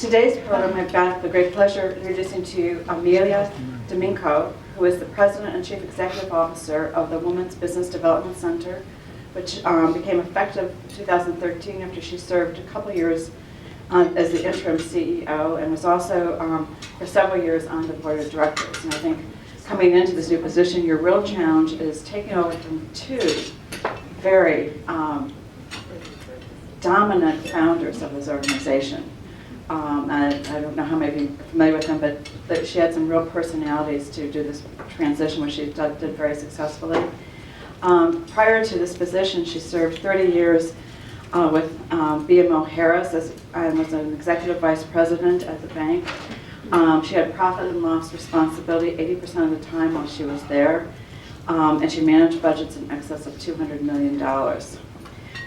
Today's program, I've got the great pleasure of introducing to you Emilia DiMenco, who is the President and Chief Executive Officer of the Women's Business Development Center, which became effective in 2013 after she served a couple years as the interim CEO and was also for several years on the board of directors. And I think coming into this new position, your real challenge is taking over from two very dominant founders of this organization. I don't know how many of you are familiar with them, but she had some real personalities to do this transition, which she did very successfully. Prior to this position, she served 30 years with BMO Harris and was an executive vice president at the bank. She had profit and loss responsibility 80% of the time while she was there, and she managed budgets in excess of $200 million.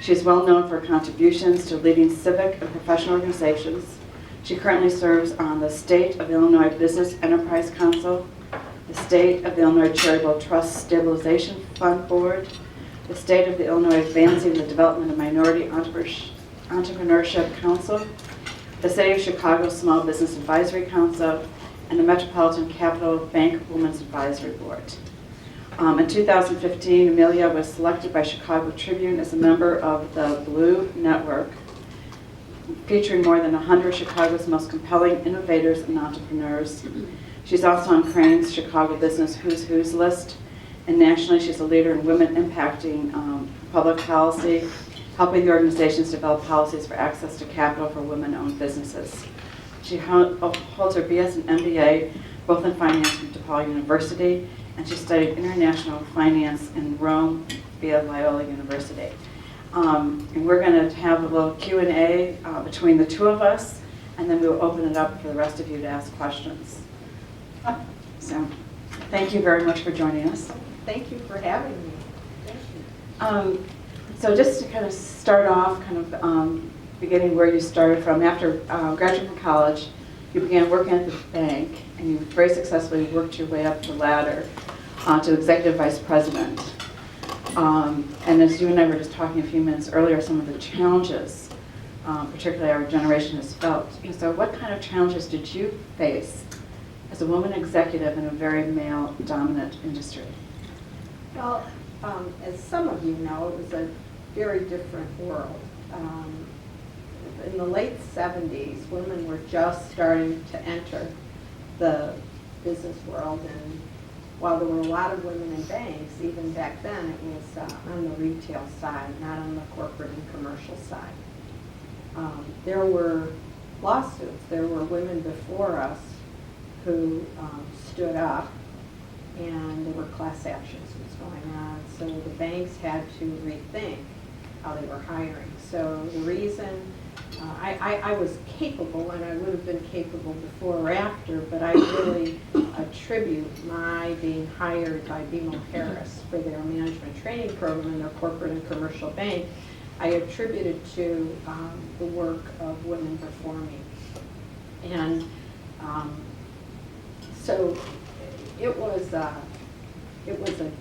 She's well known for contributions to leading civic and professional organizations. She currently serves on the State of Illinois Business Enterprise Council, the State of the Illinois Charitable Trust Stabilization Fund Board, the State of the Illinois Advancing the Development of Minority Entrepreneurship Council, the City of Chicago Small Business Advisory Council, and the Metropolitan Capital Bank Women's Advisory Board. In 2015, Emilia was selected by Chicago Tribune as a member of the Blue Network, featuring more than 100 Chicago's most compelling innovators and entrepreneurs. She's also on Crain's Chicago Business Who's Who's list, and nationally she's a leader in women impacting public policy, helping the organizations develop policies for access to capital for women-owned businesses. She holds her BS and MBA, both in finance from DePaul University, and she studied international finance in Rome via Loyola University. And we're going to have a little Q&A between the two of us, and then we'll open it up for the rest of you to ask questions. So, thank you very much for joining us. Thank you for having me. Thank you. So just to kind of start off, beginning where you started from, after graduating from college, you began working at the bank, and you very successfully worked your way up the ladder to executive vice president. And as you and I were just talking a few minutes earlier, some of the challenges, particularly our generation has felt. So what kind of challenges did you face as a woman executive in a very male-dominant industry? Well, as some of you know, it was a very different world. In the late 70s, women were just starting to enter the business world, and while there were a lot of women in banks, even back then it was on the retail side, not on the corporate and commercial side. There were lawsuits. There were women before us who stood up, and there were class actions that was going on. So the banks had to rethink how they were hiring. So the reason I was capable, and I would have been capable before or after, but I really attribute my being hired by BMO Harris for their management training program in their corporate and commercial bank, I attributed to the work of women before me. And so it was a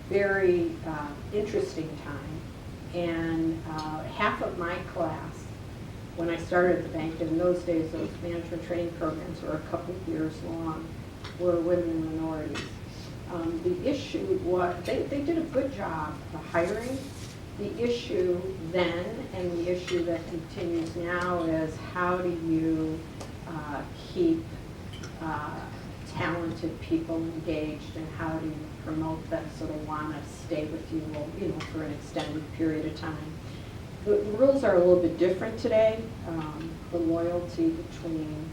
very interesting time, and half of my class, when I started at the bank, in those days those management training programs were a couple of years long, were women and minorities. The issue was, they did a good job of hiring. The issue then, and the issue that continues now, is how do you keep talented people engaged, and how do you promote them so they want to stay with you, for an extended period of time. The rules are a little bit different today. The loyalty between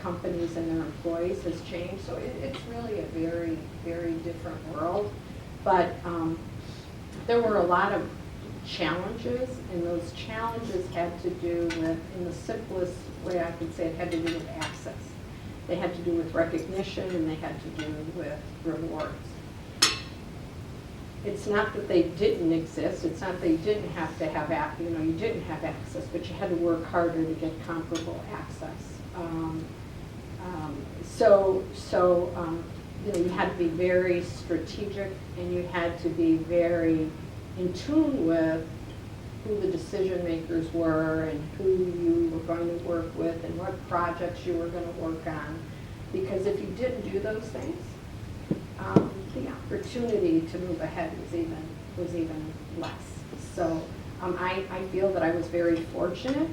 companies and their employees has changed, so it's really a very, very different world. But there were a lot of challenges, and those challenges had to do with, in the simplest way I could say it, had to do with access. They had to do with recognition, and they had to do with rewards. It's not that they didn't exist. It's not that you didn't have to have, you didn't have access, but you had to work harder to get comparable access. You had to be very strategic, and you had to be very in tune with who the decision makers were and who you were going to work with and what projects you were going to work on. Because if you didn't do those things, the opportunity to move ahead was even less. So I feel that I was very fortunate,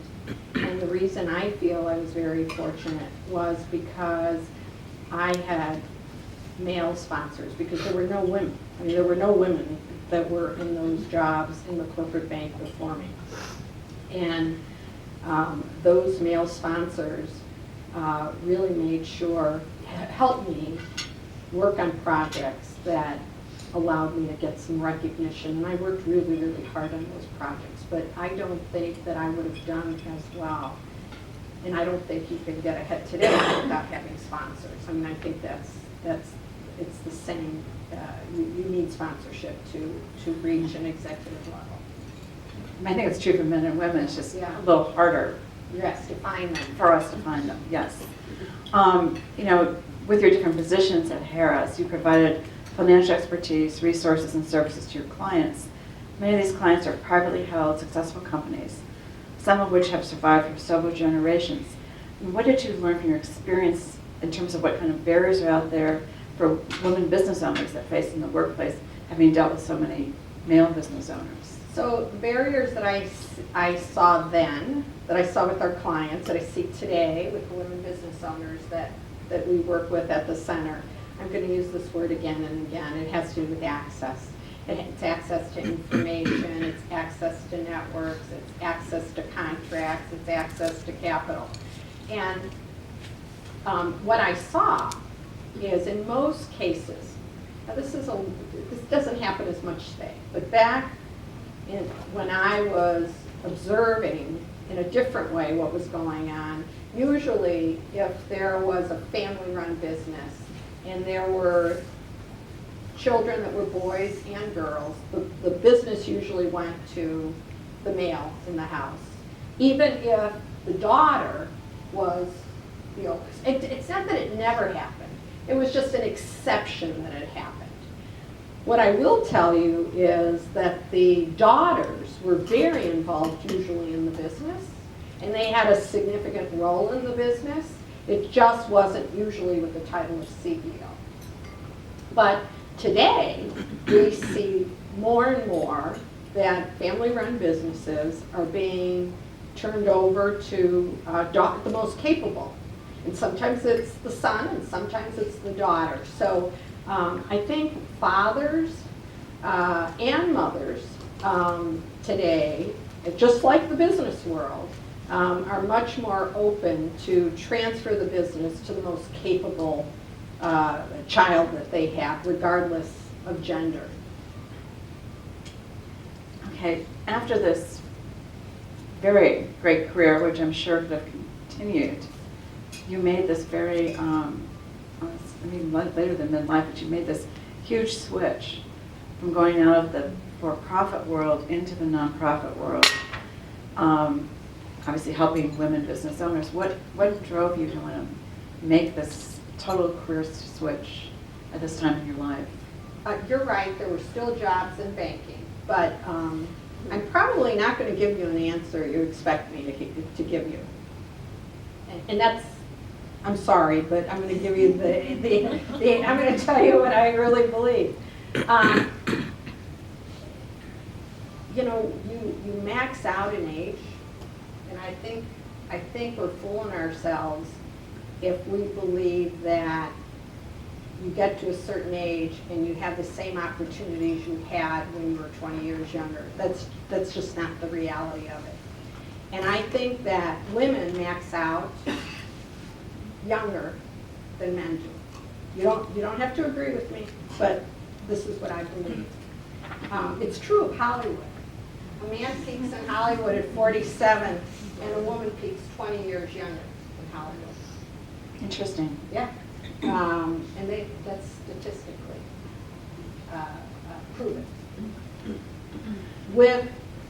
and the reason I feel I was very fortunate was because I had male sponsors, because there were no women. I mean, there were no women that were in those jobs in the corporate bank before me. And those male sponsors really made sure, helped me work on projects that allowed me to get some recognition. And I worked really, really hard on those projects. But I don't think that I would have done as well. And I don't think you can get ahead today without having sponsors. I mean, I think it's the same. You need sponsorship to reach an executive level. I think it's true for men and women. It's just Yeah. a little harder Yes, to find them. for us to find them. Yes. You know, with your different positions at Harris, you provided financial expertise, resources, and services to your clients. Many of these clients are privately held, successful companies, some of which have survived for several generations. And what did you learn from your experience in terms of what kind of barriers are out there for women business owners that face in the workplace, having dealt with so many male business owners? So the barriers that I saw then, that I saw with our clients, that I see today with the women business owners that we work with at the center, I'm going to use this word again and again. It has to do with access. It's access to information, it's access to networks, it's access to contracts, it's access to capital. And what I saw is in most cases, now this doesn't happen as much today, but back when I was observing in a different way what was going on, usually if there was a family-run business and there were children that were boys and girls, the business usually went to the male in the house. Even if the daughter was the oldest. It's not that it never happened. It was just an exception that it happened. What I will tell you is that the daughters were very involved usually in the business, and they had a significant role in the business. It just wasn't usually with the title of CEO. But today, we see more and more that family-run businesses are being turned over to the most capable. And sometimes it's the son, and sometimes it's the daughter. So I think fathers and mothers today, just like the business world, are much more open to transfer the business to the most capable child that they have, regardless of gender. Okay, after this very great career, which I'm sure could have continued, you made this very, I mean, later than midlife, but you made this huge switch from going out of the for-profit world into the nonprofit world. Obviously helping women business owners. What drove you to want to make this total career switch at this time in your life? You're right, there were still jobs in banking, but I'm probably not going to give you an answer you expect me to give you. And that's, I'm sorry, but I'm going to give you I'm going to tell you what I really believe. You know, you max out in age, and I think we're fooling ourselves if we believe that you get to a certain age and you have the same opportunities you had when you were 20 years younger. That's just not the reality of it. And I think that women max out younger than men do. You don't have to agree with me, but this is what I believe. It's true of Hollywood. A man peaks in Hollywood at 47, and a woman peaks 20 years younger in Hollywood. Interesting. Yeah. And that's statistically proven.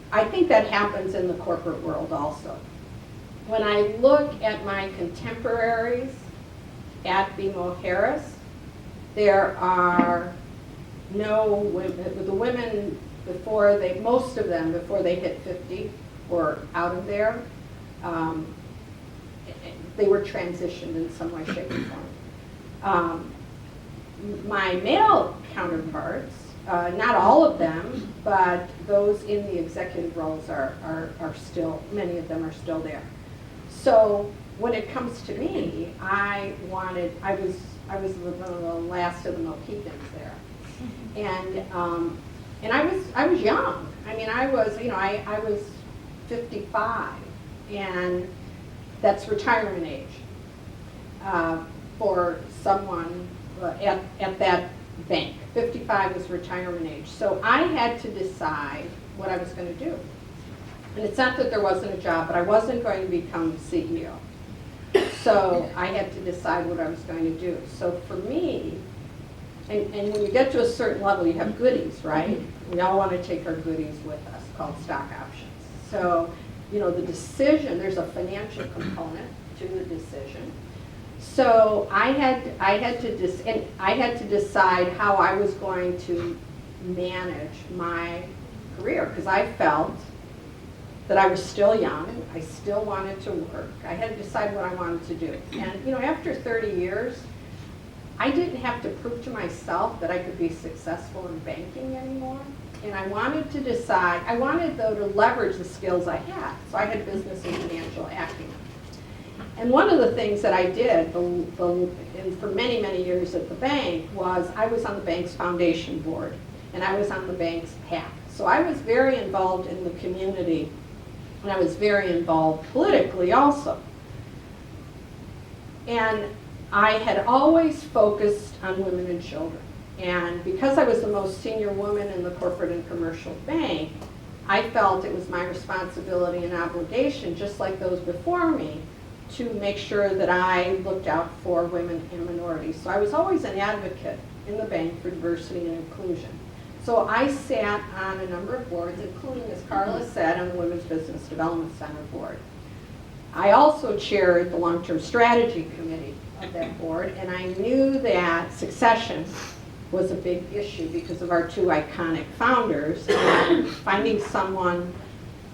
I think that happens in the corporate world also. When I look at my contemporaries at BMO Harris, there are no women, the women most of them, before they hit 50, were out of there. They were transitioned in some way, shape, or form. My male counterparts, not all of them, but those in the executive roles are still, many of them are still there. So when it comes to me, I was one of the last of the Mohicans there. And I was young. I mean, I was 55, and that's retirement age for someone at that bank. 55 was retirement age. So I had to decide what I was going to do. And it's not that there wasn't a job, but I wasn't going to become CEO. So I had to decide what I was going to do. So for me, and when you get to a certain level, you have goodies, right? We all want to take our goodies with us, called stock options. So, you know, the decision, there's a financial component to the decision. So I had to decide how I was going to manage my career, because I felt that I was still young, I still wanted to work. I had to decide what I wanted to do. And you know, after 30 years, I didn't have to prove to myself that I could be successful in banking anymore. And I wanted to decide, I wanted though to leverage the skills I had. So I had business and financial acumen. And one of the things that I did and for many, many years at the bank was I was on the bank's foundation board, and I was on the bank's PAC. So I was very involved in the community, and I was very involved politically also. And I had always focused on women and children. And because I was the most senior woman in the corporate and commercial bank, I felt it was my responsibility and obligation, just like those before me, to make sure that I looked out for women and minorities. So I was always an advocate in the bank for diversity and inclusion. So I sat on a number of boards, including, as Carla said, on the Women's Business Development Center board. I also chaired the long-term strategy committee of that board, and I knew that succession was a big issue because of our two iconic founders, and finding someone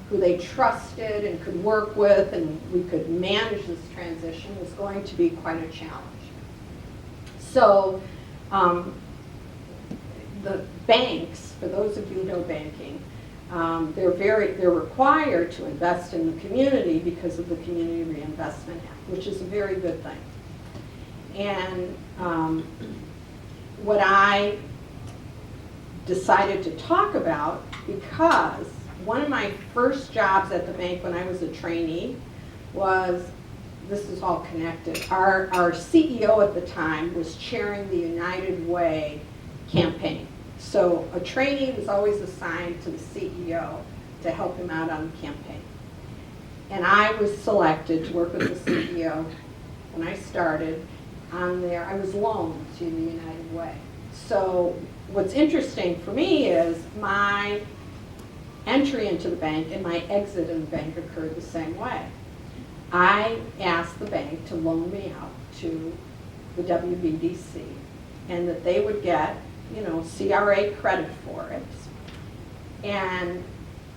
who they trusted and could work with and we could manage this transition was going to be quite a challenge. So the banks, for those of you who know banking, they're required to invest in the community because of the Community Reinvestment Act, which is a very good thing. And what I decided to talk about, because one of my first jobs at the bank when I was a trainee was, this is all connected, our CEO at the time was chairing the United Way campaign. So a trainee was always assigned to the CEO to help him out on the campaign. And I was selected to work with the CEO when I started on there. I was loaned to the United Way. So what's interesting for me is my entry into the bank and my exit in the bank occurred the same way. I asked the bank to loan me out to the WBDC and that they would get, you know, CRA credit for it. And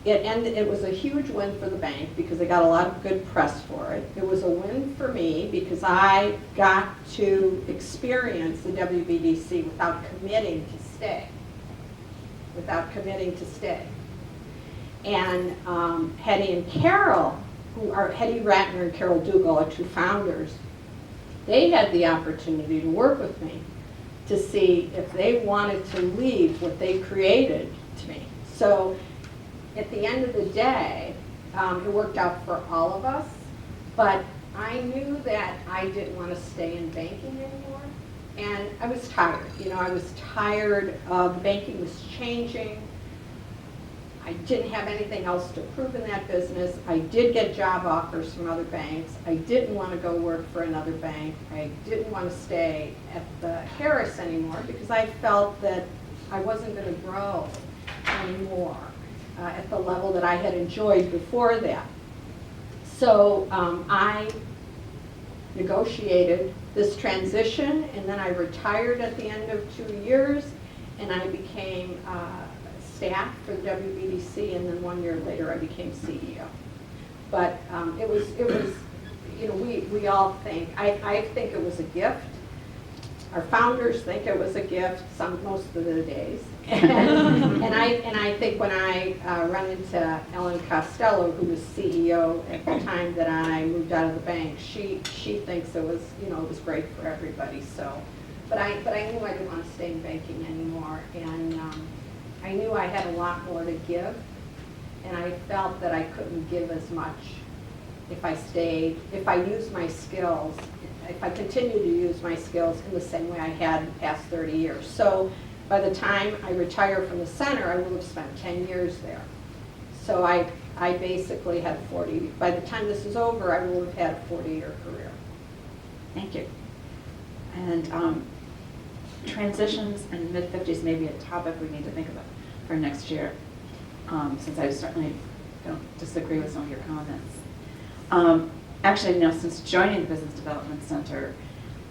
it was a huge win for the bank because they got a lot of good press for it. It was a win for me because I got to experience the WBDC without committing to stay. And Hetty and Carol, who are Hetty Ratner and Carol Dugal, are two founders, they had the opportunity to work with me to see if they wanted to leave what they created to me. So at the end of the day, it worked out for all of us, but I knew that I didn't want to stay in banking anymore. And I was tired, you know, I was tired of banking was changing. I didn't have anything else to prove in that business. I did get job offers from other banks. I didn't want to go work for another bank. I didn't want to stay at the Harris anymore because I felt that I wasn't going to grow anymore at the level that I had enjoyed before that. So I negotiated this transition, and then I retired at the end of 2 years, and I became staff for the WBDC, and then 1 year later I became CEO. But it was, you know, we all think, I think it was a gift. Our founders think it was a gift most of the days. And I think when I run into Ellen Costello, who was CEO at the time that I moved out of the bank, she thinks it was, you know, it was great for everybody. So, but I knew I didn't want to stay in banking anymore, and I knew I had a lot more to give, and I felt that I couldn't give as much if I stayed, if I used my skills, if I continued to use my skills in the same way I had in the past 30 years. So by the time I retire from the center, I will have spent 10 years there. So I basically had 40, by the time this is over, I will have had a 40-year career. Thank you. And transitions in mid-50s may be a topic we need to think about for next year, since I certainly don't disagree with some of your comments. Actually, you know, since joining the Business Development Center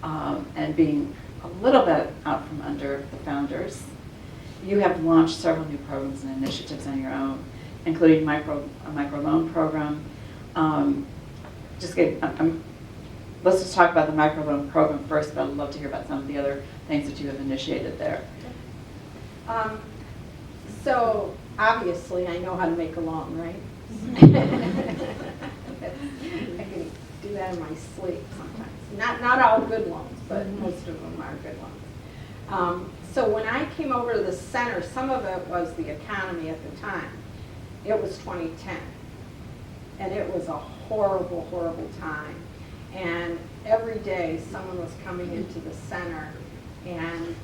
and being a little bit out from under the founders, you have launched several new programs and initiatives on your own, including a micro loan program. Let's just talk about the micro loan program first, but I'd love to hear about some of the other things that you have initiated there. So obviously, I know how to make a loan, right? I can do that in my sleep sometimes. Not all good loans, but most of them are good loans. So when I came over to the center, some of it was the economy at the time. It was 2010, and it was a horrible, horrible time. And every day, someone was coming into the center, and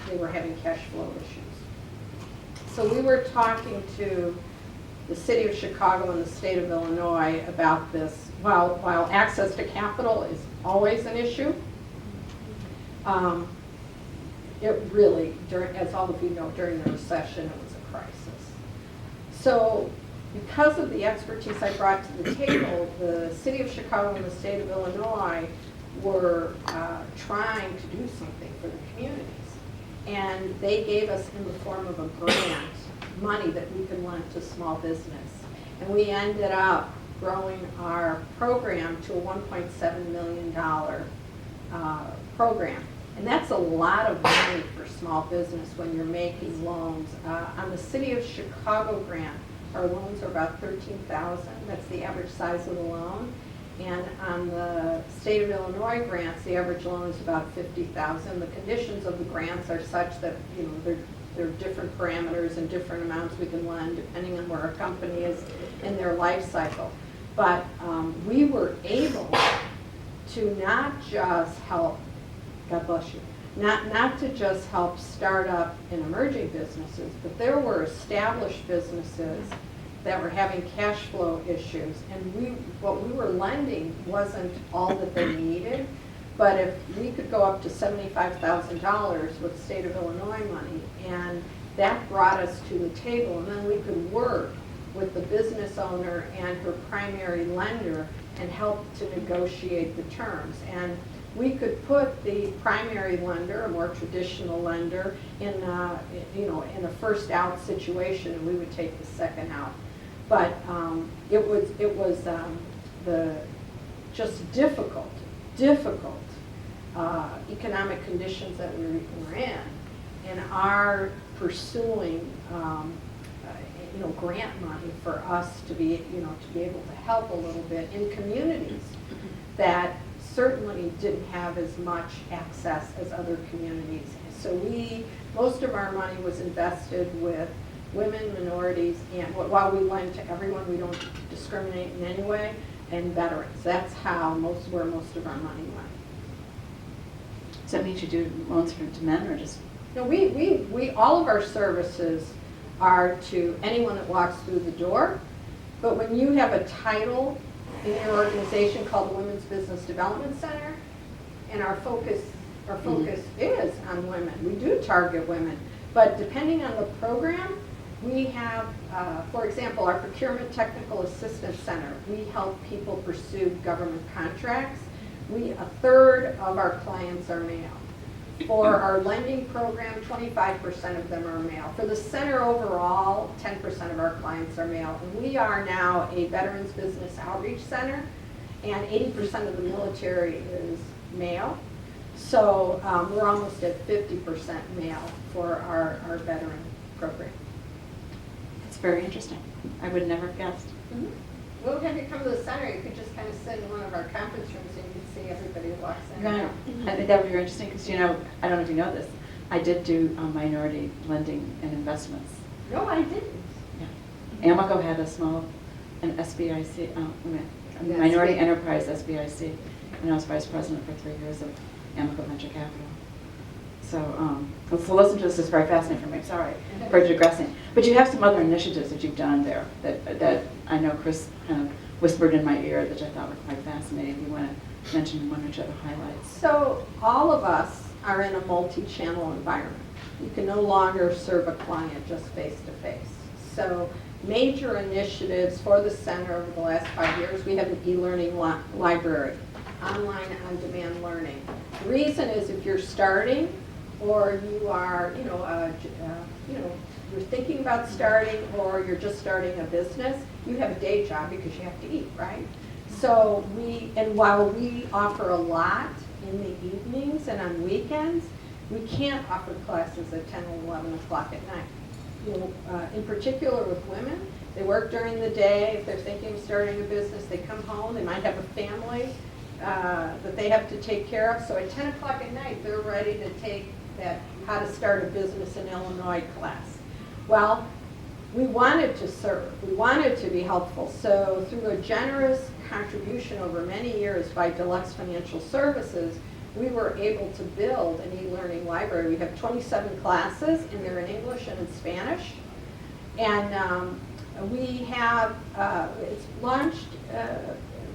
they were having cash flow issues. So we were talking to the city of Chicago and the state of Illinois about this. While access to capital is always an issue, it really, as all of you know, during the recession, it was a crisis. So because of the expertise I brought to the table, the city of Chicago and the state of Illinois were trying to do something for the communities. And they gave us, in the form of a grant, money that we could lend to small business. And we ended up growing our program to a $1.7 million program. And that's a lot of money for small business when you're making loans. On the City of Chicago grant, our loans are about $13,000. That's the average size of the loan. And on the State of Illinois grants, the average loan is about $50,000. The conditions of the grants are such that, you know, there are different parameters and different amounts we can lend depending on where a company is in their life cycle. But we were able to not just help, God bless you, not to just help start up and emerging businesses, but there were established businesses that were having cash flow issues, and what we were lending wasn't all that they needed, but if we could go up to $75,000 with state of Illinois money, and that brought us to the table, and then we could work with the business owner and her primary lender and help to negotiate the terms. And we could put the primary lender, a more traditional lender, in in a first out situation, and we would take the second out. But it was the just difficult economic conditions that we were in, and our pursuing grant money for us to be able to help a little bit in communities that certainly didn't have as much access as other communities. So most of our money was invested with women, minorities, and while we lend to everyone, we don't discriminate in any way, and veterans. That's where most of our money went. Does that mean you do loans to men or just? No, we all of our services are to anyone that walks through the door, but when you have a title in your organization called the Women's Business Development Center, and our focus is on women. We do target women, but depending on the program, we have, for example, our Procurement Technical Assistance Center. We help people pursue government contracts. A third of our clients are male. For our lending program, 25% of them are male. For the center overall, 10% of our clients are male. And we are now a Veterans Business Outreach Center, and 80% of the military is male. So we're almost at 50% male for our veteran program. It's very interesting. I would never have guessed. Mm-hmm. We'll have you come to the center. You could just kind of sit in one of our conference rooms and you can see everybody who walks in. Right. I think that would be very interesting because, you know, I don't know if you know this, I did do minority lending and investments. No, I didn't. Yeah. Amoco had an SBIC, a minority enterprise SBIC, and I was vice president for 3 years of Amoco Venture Capital. So, so listen to this is very fascinating for me. Sorry for digressing. But you have some other initiatives that you've done there that I know Chris kind of whispered in my ear that I thought were quite fascinating. If you want to mention one or two other highlights. So all of us are in a multi-channel environment. You can no longer serve a client just face-to-face. So major initiatives for the center over the last 5 years, we have an e-learning library, online on-demand learning. The reason is if you're starting or you are, you're thinking about starting or you're just starting a business, you have a day job because you have to eat, right? So while we offer a lot in the evenings and on weekends, we can't offer classes at 10 or 11 o'clock at night. In particular with women, they work during the day. If they're thinking of starting a business, they come home, they might have a family that they have to take care of. So at 10 o'clock at night, they're ready to take that How to Start a Business in Illinois class. Well, we wanted to serve. We wanted to be helpful. So through a generous contribution over many years by Deluxe Financial Services, we were able to build an e-learning library. We have 27 classes, and they're in English and in Spanish. And we have, it's launched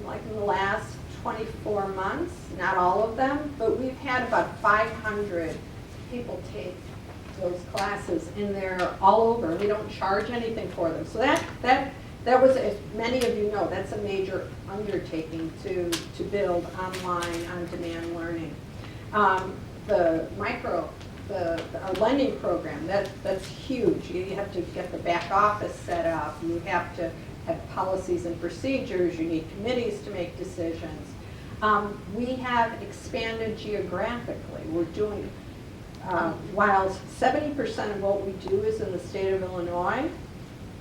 like in the last 24 months, not all of them, but we've had about 500 people take those classes, and they're all over. We don't charge anything for them. So that was, as many of you know, that's a major undertaking to build online on-demand learning. Our lending program, that's huge. You have to get the back office set up. You have to have policies and procedures. You need committees to make decisions. We have expanded geographically. We're doing, while 70% of what we do is in the state of Illinois,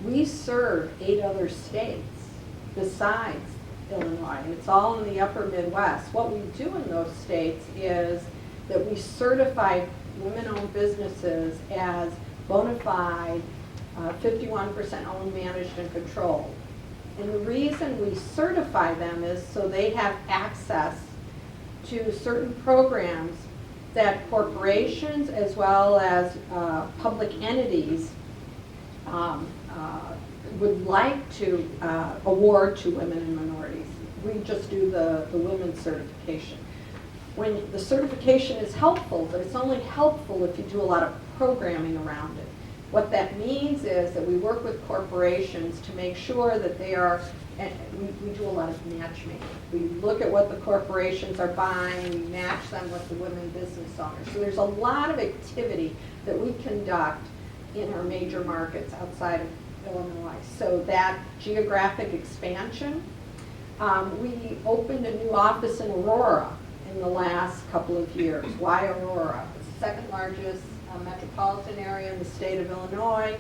we serve 8 other states besides Illinois, and it's all in the upper Midwest. What we do in those states is that we certify women-owned businesses as bona fide, 51% owned, managed, and controlled. And the reason we certify them is so they have access to certain programs that corporations as well as public entities would like to award to women and minorities. We just do the women's certification. When the certification is helpful, but it's only helpful if you do a lot of programming around it. What that means is that we work with corporations to make sure that they are, and we do a lot of matchmaking. We look at what the corporations are buying, we match them with the women business owners. So there's a lot of activity that we conduct in our major markets outside of Illinois. So that geographic expansion, we opened a new office in Aurora in the last couple of years. Why Aurora? It's the second largest metropolitan area in the state of Illinois.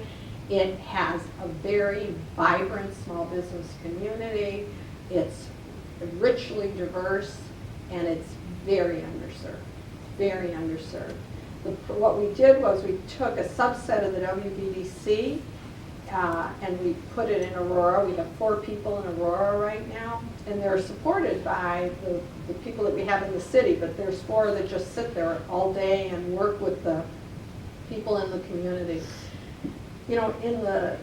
It has a very vibrant small business community. It's richly diverse, and it's very underserved, very underserved. What we did was we took a subset of the WBDC and we put it in Aurora. We have 4 people in Aurora right now, and they're supported by the people that we have in the city, but there's 4 that just sit there all day and work with the people in the community. You know, in the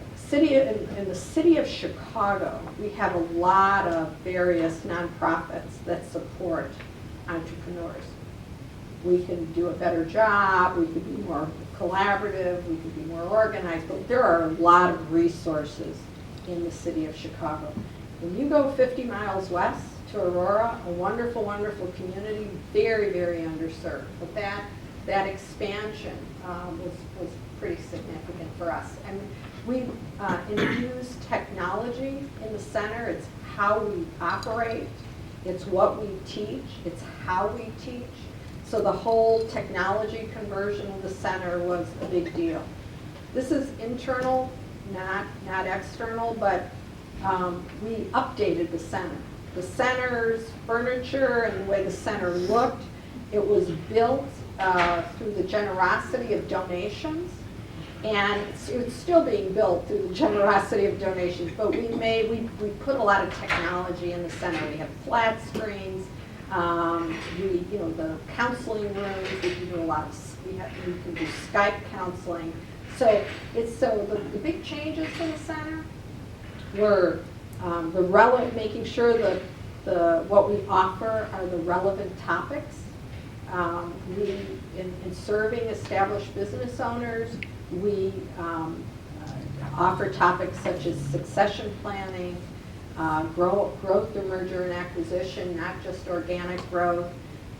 city of Chicago, we have a lot of various nonprofits that support entrepreneurs. We can do a better job, we could be more collaborative, we could be more organized, but there are a lot of resources in the city of Chicago. When you go 50 miles west to Aurora, a wonderful, wonderful community, very, very underserved. But that expansion was pretty significant for us. And we infused technology in the center. It's how we operate. It's what we teach. It's how we teach. So the whole technology conversion of the center was a big deal. This is internal, not external, but we updated the center. The center's furniture and the way the center looked, it was built through the generosity of donations. And it's still being built through the generosity of donations, but we put a lot of technology in the center. We have flat screens, the counseling rooms, we can do a lot of, we can do Skype counseling. So the big changes in the center were making sure that what we offer are the relevant topics. In serving established business owners, we offer topics such as succession planning, growth through merger and acquisition, not just organic growth.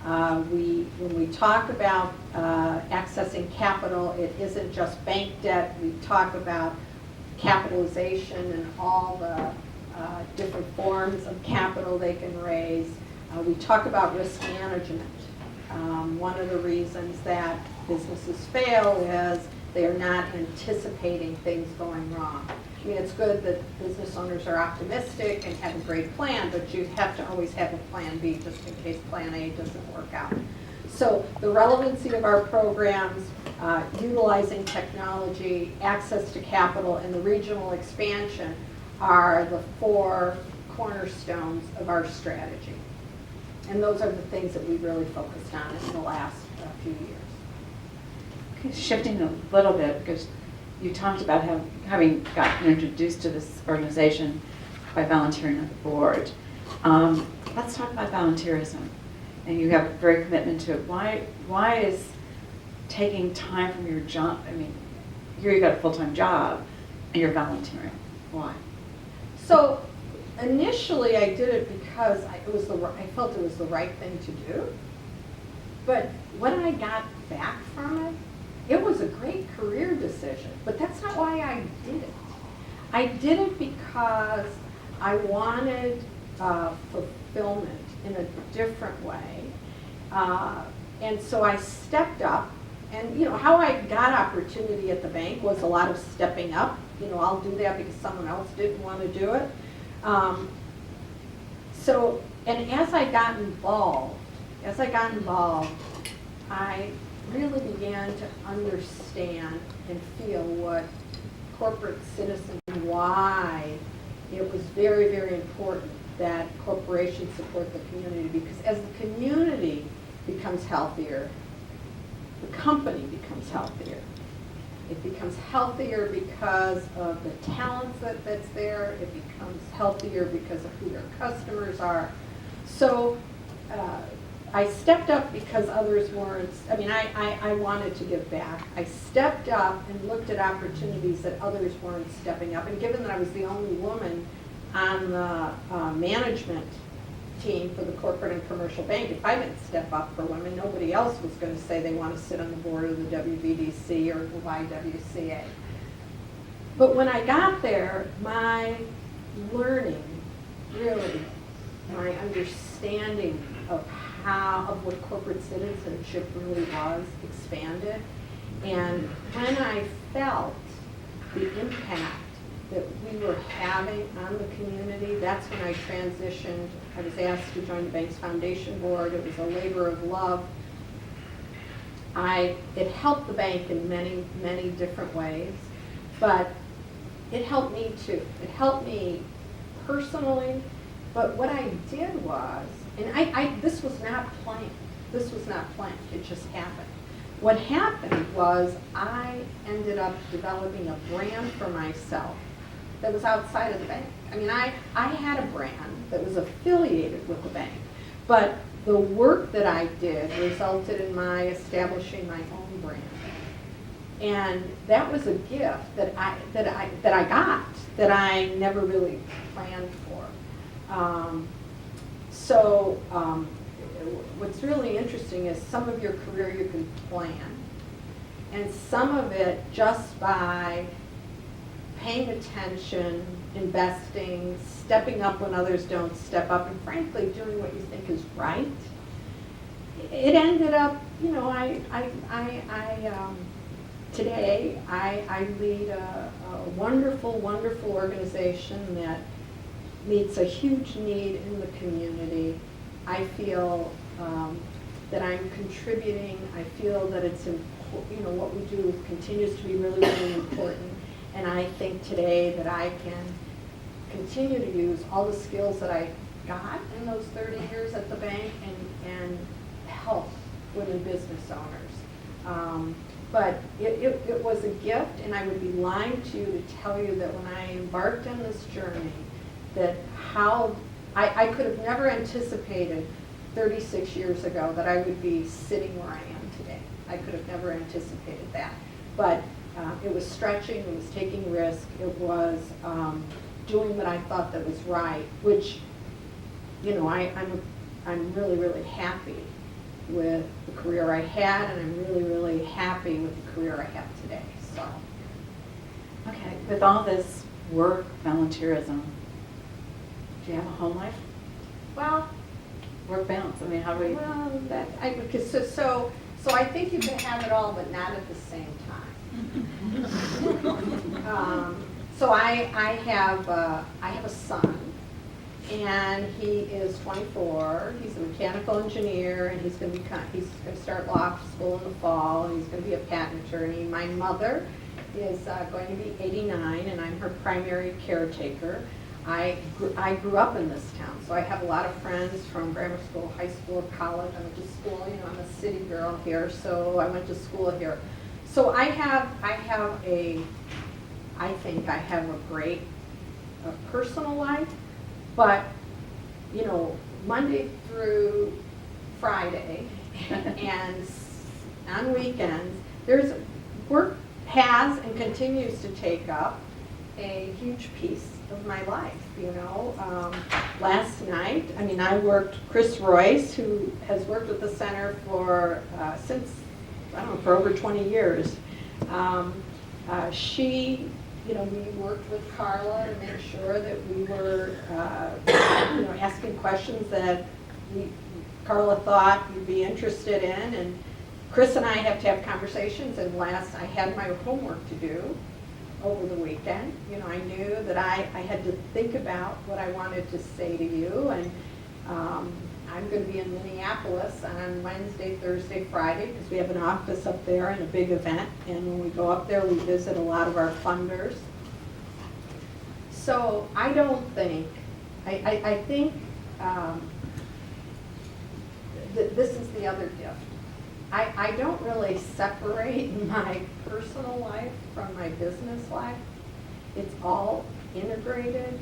When we talk about accessing capital, it isn't just bank debt. We talk about capitalization and all the different forms of capital they can raise. We talk about risk management. One of the reasons that businesses fail is they are not anticipating things going wrong. I mean, it's good that business owners are optimistic and have a great plan, but you have to always have a plan B just in case plan A doesn't work out. So the relevancy of our programs, utilizing technology, access to capital, and the regional expansion are the 4 cornerstones of our strategy. And those are the things that we really focused on in the last few years. Shifting a little bit, because you talked about having gotten introduced to this organization by volunteering on the board. Let's talk about volunteerism. And you have a very commitment to it. Why is taking time from your job, I mean, here you've got a full-time job and you're volunteering. Why? So initially I did it because I felt it was the right thing to do. But when I got back from it, it was a great career decision, but that's not why I did it. I did it because I wanted fulfillment in a different way. And so I stepped up, and how I got opportunity at the bank was a lot of stepping up. I'll do that because someone else didn't want to do it. And as I got involved, I really began to understand and feel what corporate citizen, why it was very, very important that corporations support the community, because as the community becomes healthier, the company becomes healthier. It becomes healthier because of the talent that's there. It becomes healthier because of who their customers are. So I stepped up because others weren't. I mean, I wanted to give back. I stepped up and looked at opportunities that others weren't stepping up. And given that I was the only woman on the management team for the corporate and commercial bank, if I didn't step up for women, nobody else was going to say they want to sit on the board of the WBDC or the YWCA. But when I got there, my learning, really, my understanding of what corporate citizenship really was expanded. And when I felt the impact that we were having on the community, that's when I transitioned. I was asked to join the bank's foundation board. It was a labor of love. It helped the bank in many, many different ways, but it helped me too. It helped me personally, but what I did was, and this was not planned. This was not planned. It just happened. What happened was I ended up developing a brand for myself that was outside of the bank. I mean, I had a brand that was affiliated with the bank, but the work that I did resulted in my establishing my own brand. And that was a gift that I got that I never really planned for. what's really interesting is some of your career you can plan, and some of it just by paying attention, investing, stepping up when others don't step up, and frankly, doing what you think is right. It ended up, you know, today I lead a wonderful, wonderful organization that meets a huge need in the community. I feel that I'm contributing. I feel that it's important, you know, what we do continues to be really, really important. And I think today that I can continue to use all the skills that I got in those 30 years at the bank and help women business owners. But it was a gift, and I would be lying to you to tell you that when I embarked on this journey, that how I could have never anticipated 36 years ago that I would be sitting where I am today. I could have never anticipated that. But it was stretching, it was taking risk, it was doing what I thought that was right, which, you know, I'm really, really happy with the career I had, and I'm really, really happy with the career I have today. So, Okay, with all this work, volunteerism, do you have a home life? well, Work balance, I mean, how do we? well, because so I think you can have it all, but not at the same time. So I have a son, and he is 24. He's a mechanical engineer, and he's going to start law school in the fall, and he's going to be a patent attorney. My mother is going to be 89, and I'm her primary caretaker. I grew up in this town, so I have a lot of friends from grammar school, high school, college. I went to school, you know, I'm a city girl here, so I went to school here. So I think I have a great personal life, but, you know, Monday through Friday and on weekends, work has and continues to take up a huge piece of my life, you know. Last night, I mean, Chris Royce, who has worked with the center for, since, I don't know, for over 20 years. She, you know, we worked with Carla to make sure that we were, you know, asking questions that Carla thought you'd be interested in, and Chris and I have to have conversations, and last I had my homework to do over the weekend. You know, I knew that I had to think about what I wanted to say to you, and I'm going to be in Minneapolis on Wednesday, Thursday, Friday, because we have an office up there and a big event, and when we go up there, we visit a lot of our funders. So I don't think, I think this is the other gift. I don't really separate my personal life from my business life. It's all integrated.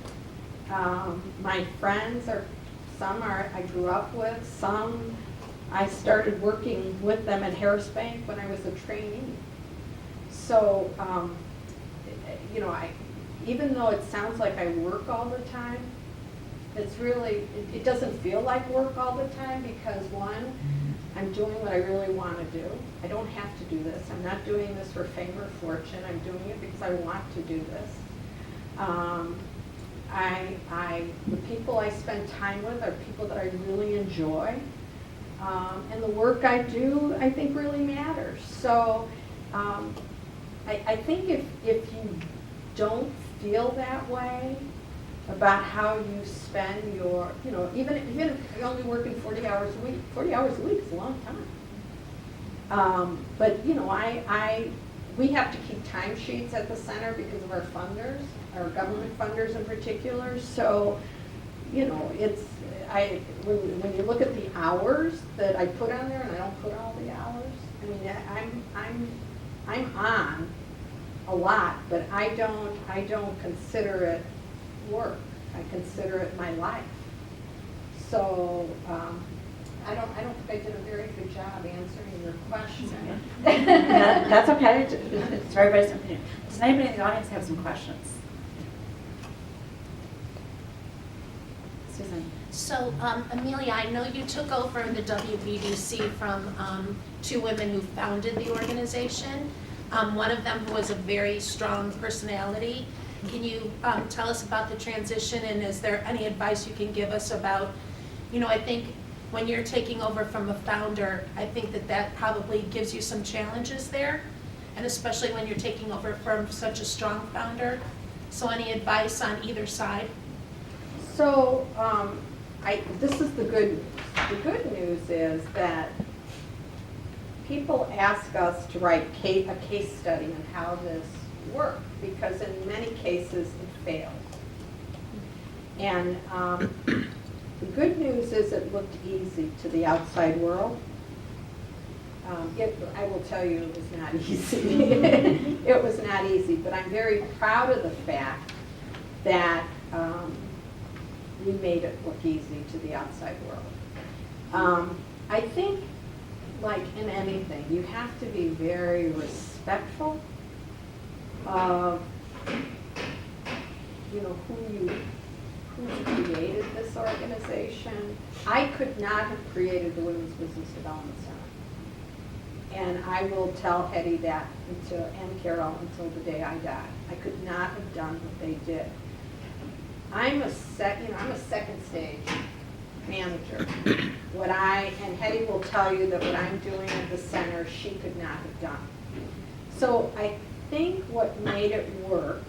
My friends some I grew up with, some I started working with them at Harris Bank when I was a trainee. So, you know, even though it sounds like I work all the time, it's really, it doesn't feel like work all the time, because one, I'm doing what I really want to do. I don't have to do this. I'm not doing this for fame or fortune. I'm doing it because I want to do this. The people I spend time with are people that I really enjoy. And the work I do, I think, really matters. So I think if you don't feel that way about how you spend your, you know, even if you're only working 40 hours a week, 40 hours a week is a long time. But, you know, we have to keep timesheets at the center because of our funders, our government funders in particular. So, you know, when you look at the hours that I put on there, and I don't put all the hours, I mean, I'm on a lot, but I don't consider it work. I consider it my life. So I don't think I did a very good job answering your question. That's okay. It's everybody's opinion. Does anybody in the audience have some questions? Susan. So, Emilia, I know you took over the WBDC from two women who founded the organization. One of them was a very strong personality. Can you tell us about the transition, and is there any advice you can give us about, I think when you're taking over from a founder, I think that probably gives you some challenges there, and especially when you're taking over from such a strong founder. So any advice on either side? So, this is the good news. The good news is that people ask us to write a case study on how this worked, because in many cases it failed. And the good news is it looked easy to the outside world. I will tell you it was not easy. It was not easy, but I'm very proud of the fact that we made it look easy to the outside world. I think, like in anything, you have to be very respectful of, who created this organization. I could not have created the Women's Business Development Center. And I will tell Hetty that and Carol until the day I die. I could not have done what they did. I'm a second stage manager. And Hetty will tell you that what I'm doing at the center, she could not have done. So I think what made it work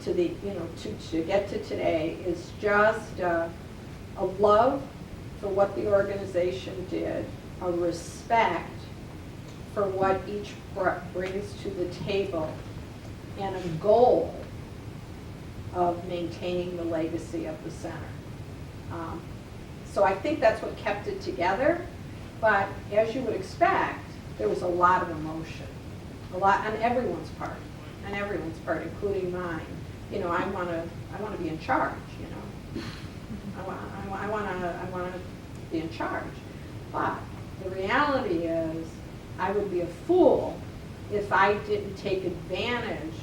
to get to today is just a love for what the organization did, a respect for what each brings to the table, and a goal of maintaining the legacy of the center. So I think that's what kept it together, but as you would expect, there was a lot of emotion, a lot on everyone's part, including mine. I want to be in charge. I want to be in charge. But the reality is, I would be a fool if I didn't take advantage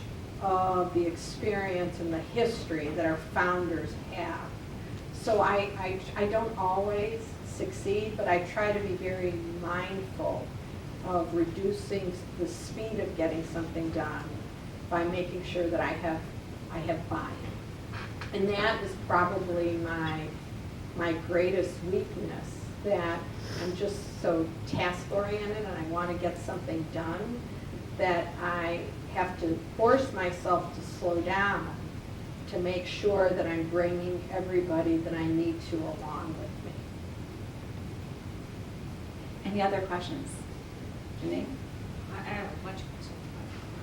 of the experience and the history that our founders have. So I don't always succeed, but I try to be very mindful of reducing the speed of getting something done by making sure that I have buy-in. And that is probably my greatest weakness, that I'm just so task-oriented and I want to get something done that I have to force myself to slow down to make sure that I'm bringing everybody that I need to along with me. Any other questions? Janine? I have a bunch of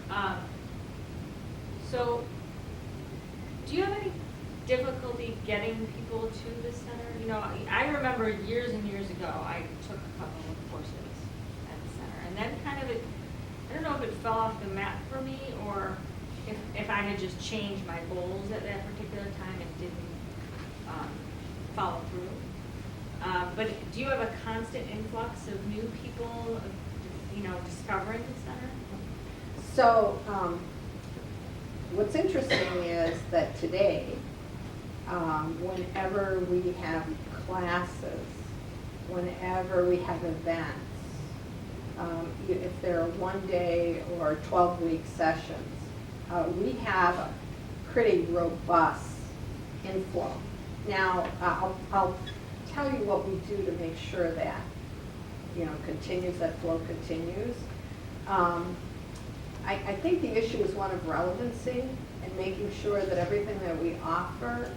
questions. So, do you have any difficulty getting people to the center? I remember years and years ago, I took a couple of courses at the center, and then kind of I don't know if it fell off the map for me, or if I had just changed my goals at that particular time and didn't follow through. But do you have a constant influx of new people, discovering the center? So, what's interesting is that today, whenever we have classes, whenever we have events, if they're 1 day or 12-week sessions, we have a pretty robust inflow. Now, I'll tell you what we do to make sure that, that flow continues. I think the issue is one of relevancy and making sure that everything that we offer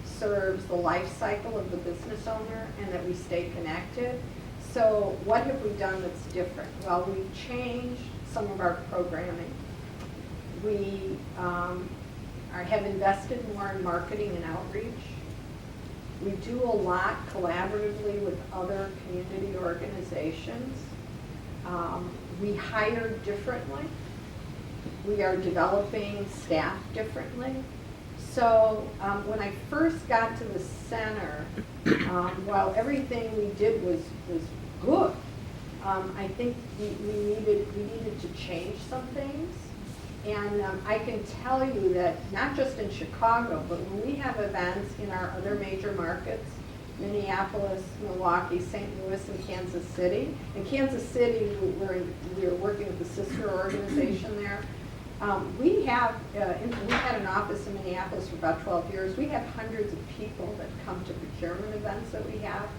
serves the life cycle of the business owner and that we stay connected. So what have we done that's different? Well, we've changed some of our programming. We have invested more in marketing and outreach. We do a lot collaboratively with other community organizations. We hire differently. We are developing staff differently. So when I first got to the center, while everything we did was good, I think we needed to change some things. And I can tell you that not just in Chicago, but when we have events in our other major markets, Minneapolis, Milwaukee, St. Louis, and Kansas City. In Kansas City, we're working with the sister organization there. We had an office in Minneapolis for about 12 years. We have hundreds of people that come to procurement events that we have.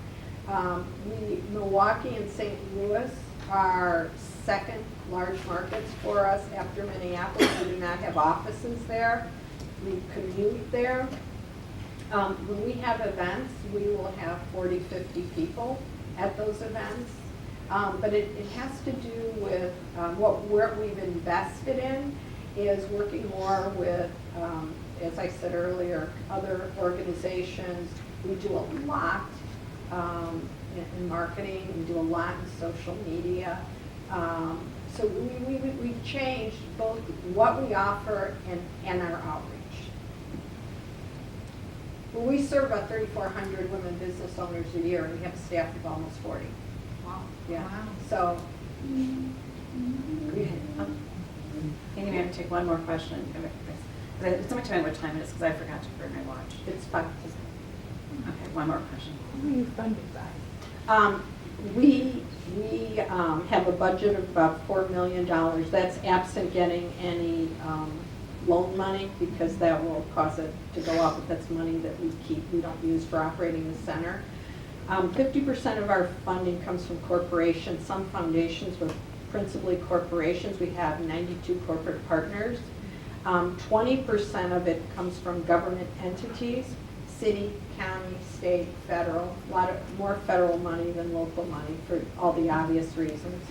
Milwaukee and St. Louis are second large markets for us after Minneapolis. We do not have offices there. We commute there. When we have events, we will have 40, 50 people at those events. But it has to do with what we've invested in is working more with, as I said earlier, other organizations. We do a lot in marketing. We do a lot in social media. So we've changed both what we offer and our outreach. Well, we serve about 3,400 women business owners a year, and we have a staff of almost 40. Wow. Yeah. Wow. So, Amy, may I take one more question? Because so much time what time it is, because I forgot to bring my watch. it's fun. Okay, one more question. Who are you funded by? We have a budget of about $4 million. That's absent getting any loan money, because that will cause it to go up, but that's money that we don't use for operating the center. 50% of our funding comes from corporations, some foundations, but principally corporations. We have 92 corporate partners. 20% of it comes from government entities, city, county, state, federal, a lot more federal money than local money for all the obvious reasons.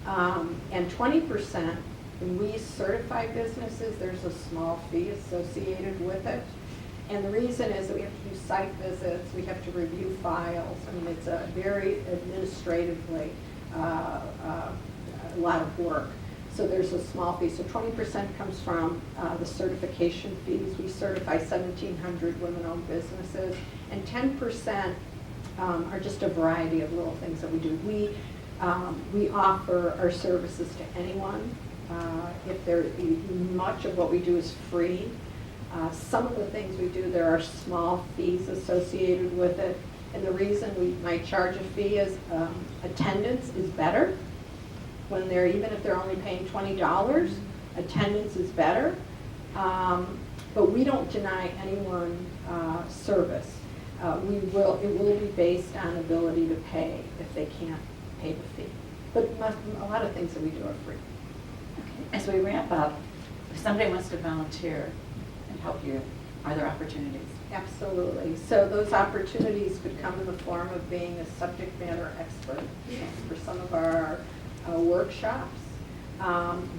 And 20%, when we certify businesses, there's a small fee associated with it. And the reason is that we have to do site visits, we have to review files. I mean, it's a very administratively a lot of work. So there's a small fee. So 20% comes from the certification fees. We certify 1,700 women-owned businesses, and 10% are just a variety of little things that we do. We offer our services to anyone. Much of what we do is free. Some of the things we do, there are small fees associated with it. And the reason we might charge a fee is attendance is better. Even if they're only paying $20, attendance is better. But we don't deny anyone service. It will be based on ability to pay if they can't pay the fee. But a lot of things that we do are free. Okay. As we wrap up, if somebody wants to volunteer and help you, are there opportunities? Absolutely. So those opportunities could come in the form of being a subject matter expert for some of our workshops.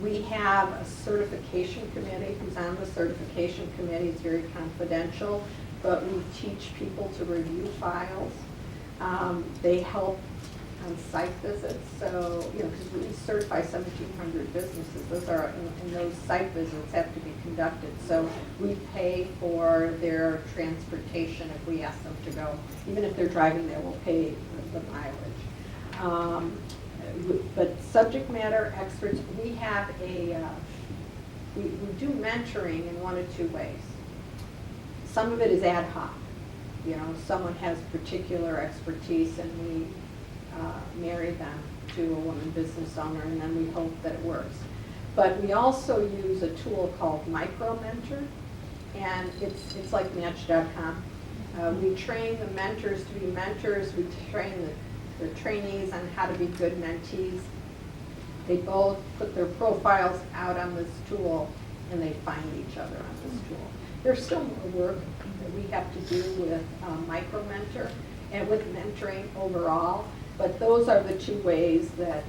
We have a certification committee who's on the certification committee. It's very confidential, but we teach people to review files. They help on site visits. So, because we certify 1,700 businesses, and those site visits have to be conducted. So we pay for their transportation if we ask them to go. Even if they're driving there, we'll pay the mileage. But subject matter experts, we have we do mentoring in one of two ways. Some of it is ad hoc. Someone has particular expertise and we marry them to a woman business owner, and then we hope that it works. But we also use a tool called Micro Mentor, and it's like Match.com. We train the mentors to be mentors. We train the trainees on how to be good mentees. They both put their profiles out on this tool, and they find each other on this tool. There's still more work that we have to do with Micro Mentor and with mentoring overall, but those are the two ways that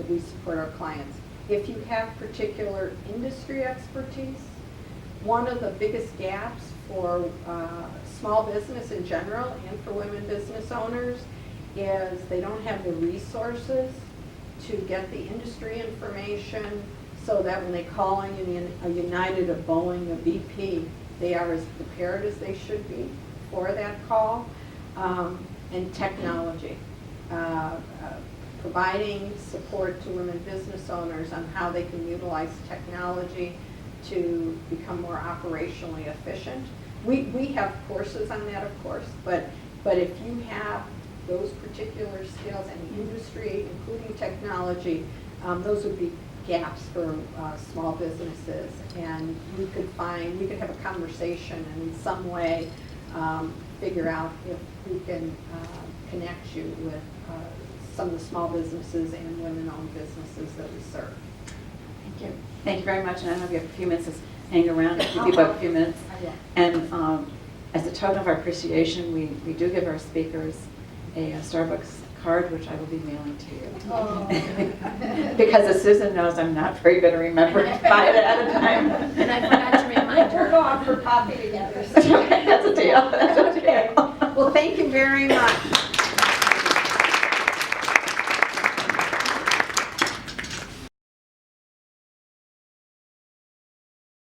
we support our clients. If you have particular industry expertise, one of the biggest gaps for small business in general and for women business owners is they don't have the resources to get the industry information so that when they call on a United, a Boeing, a BP, they are as prepared as they should be for that call. And technology. providing support to women business owners on how they can utilize technology to become more operationally efficient. We have courses on that, of course, but if you have those particular skills in industry, including technology, those would be gaps for small businesses. And we could have a conversation and in some way figure out if we can connect you with some of the small businesses and women-owned businesses that we serve. Thank you. Thank you very much, and I know we have a few minutes to hang around, if you have a few minutes. And as a token of our appreciation, we do give our speakers a Starbucks card, which I will be mailing to you. Oh. Because as Susan knows, I'm not very good at remembering to buy it at a time. And I forgot to remind We'll her. go out for coffee together. That's a deal. That's a Okay. deal. Well, thank you very much.